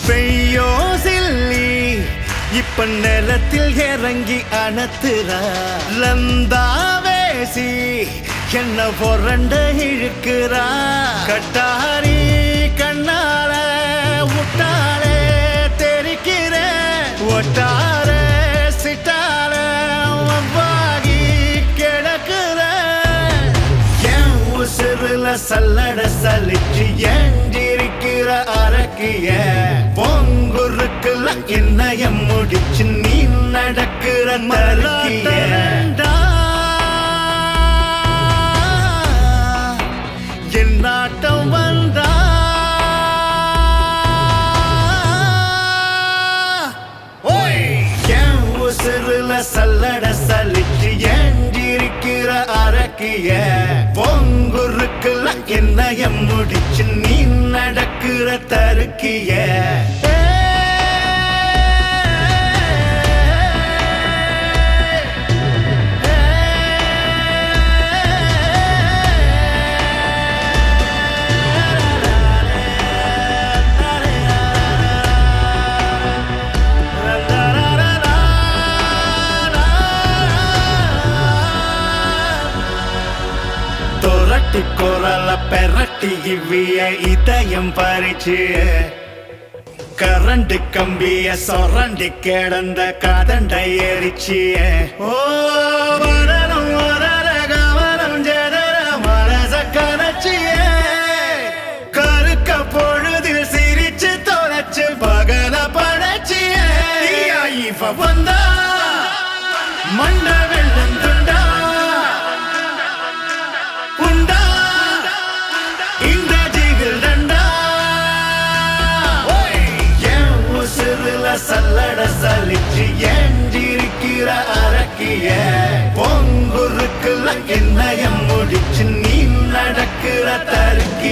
பெய்யோ chilli இப்ப நிலத்தில் இறங்கி அணத்துறா லந்தாவேசி என்ன பொறண்ட இழுக்கிறா கட்டாரி கண்ணால முட்டாளே தெரிக்கிற ஒட்டார சிட்டால வவ்வாகி கிடக்குற என் உசுறுல சல்லட சலிச்சு ஏண்டிருக்கிற அரக்கிய பொங்குருக்குல என்னைய முடிச்சு நீ நடக்கிற மறுக்கிய என் நாட்டம் வந்தா உசுறுல சல்லட சலிச்சு ஏண்டிருக்கிற அரக்கிய பொங்குருக்குல என்னைய முடிச்சு நீ நடக்கிற தருக்கிய குரல பெரட்டி இவ்விய இதயம் பறிச்சு கரண்டு கம்பிய சொரண்டி கிடந்த கதண்டை எரிச்சு ஓ வரணும் வரர கவனம் ஜெதர மனச கனச்சிய கருக்க பொழுதில் சிரிச்சு தொலைச்சு பகல படைச்சிய இவ வந்தா மண்ட வெள்ளம் துண்டா சல்லட சலிச்சு ஏண்டிருக்கிற அரக்கிய பொங்குருக்குல என்னைய முடிச்சு நீ நடக்கிற தருக்கு